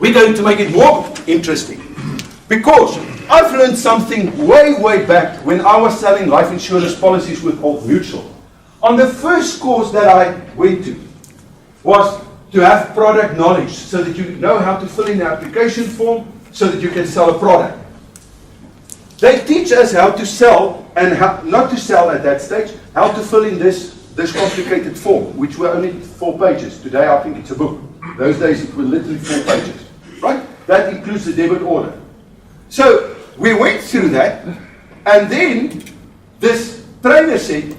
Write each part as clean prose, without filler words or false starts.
we're going to make it more interesting. Because I've learned something way back when I was selling life insurance policies with Old Mutual. On the first course that I went to was to have product knowledge so that you know how to fill in the application form so that you can sell a product. They teach us how to sell and how not to sell at that stage, how to fill in this complicated form, which were only 4 pages. Today I think it's a book. Those days it was literally 4 pages. Right? That includes the debit order. So we went through that, and then this trainer said,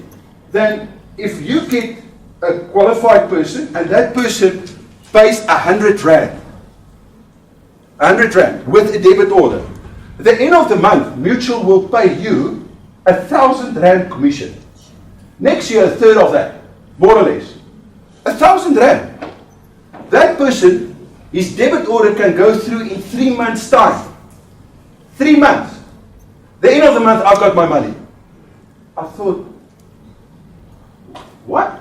then if you get a qualified person and that person pays 100 Rand, 100 Rand with a debit order, at the end of the month, Mutual will pay you 1,000 Rand commission. Next year, a third of that, more or less. 1,000 Rand. That person, his debit order can go through in 3 months' time. 3 months. The end of the month, I've got my money. I thought, what?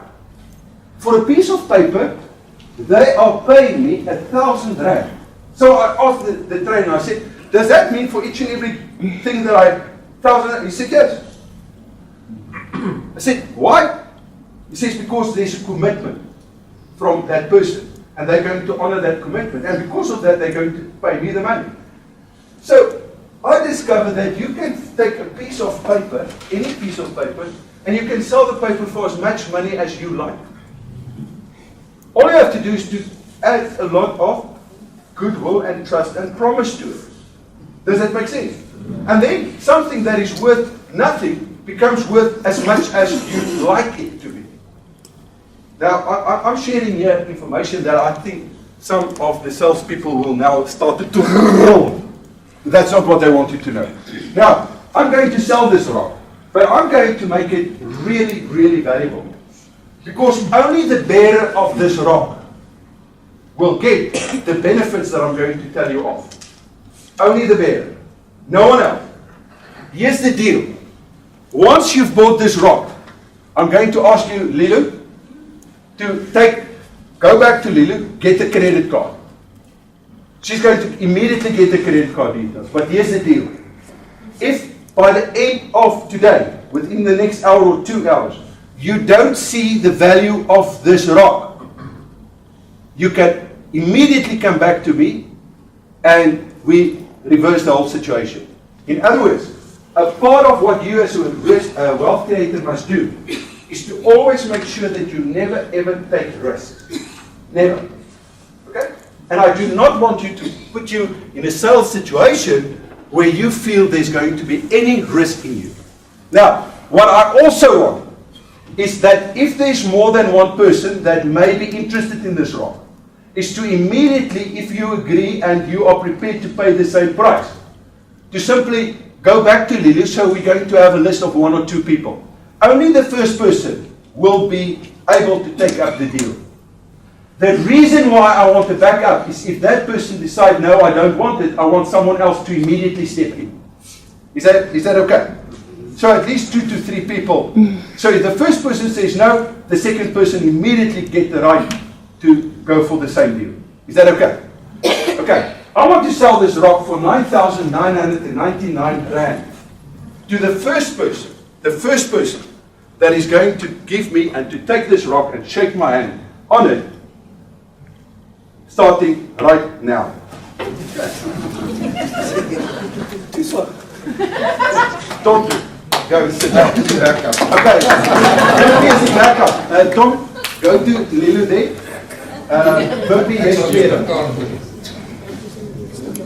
For a piece of paper, they are paying me 1,000 Rand. So I asked the trainer, I said, does that mean for each and every thing that 1,000 Rand? He said, yes. I said, why? He says, because there's a commitment from that person. And they're going to honor that commitment. And because of that, they're going to pay me the money. So I discovered that you can take a piece of paper, any piece of paper, and you can sell the paper for as much money as you like. All you have to do is to add a lot of goodwill and trust and promise to it. Does that make sense? And then something that is worth nothing becomes worth as much as you like it to be. Now, I'm sharing here information that I think some of the salespeople will now start to roll. That's not what they wanted to know. Now, I'm going to sell this rock, but I'm going to make it really valuable. Because only the bearer of this rock will get the benefits that I'm going to tell you of. Only the bearer. No one else. Here's the deal. Once you've bought this rock, I'm going to ask you, Lilu, to go back to Lilu, get the credit card. She's going to immediately get the credit card details. But here's the deal. If by the end of today, within the next hour or 2 hours, you don't see the value of this rock, you can immediately come back to me and we reverse the whole situation. In other words, a part of what you as a wealth creator must do is to always make sure that you never ever take risks. Never. Okay? And I do not want you to put you in a sales situation where you feel there's going to be any risk in you. Now, what I also want is that if there's more than one person that may be interested in this rock, is to immediately, if you agree and you are prepared to pay the same price, to simply go back to Lily, so we're going to have a list of 1 or 2 people. Only the first person will be able to take up the deal. The reason why I want to back up is if that person decides, no, I don't want it, I want someone else to immediately step in. Is that okay? So at least 2 to 3 people. So if the first person says no, the second person immediately get the right to go for the same deal. Is that okay? Okay. I want to sell this rock for 9,999 Rand to the first person that is going to give me and to take this rock and shake my hand on it, starting right now. This one. Don't go and sit down. Okay. Here's the backup. Tom, go to Lilo there.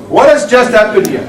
What has just happened here?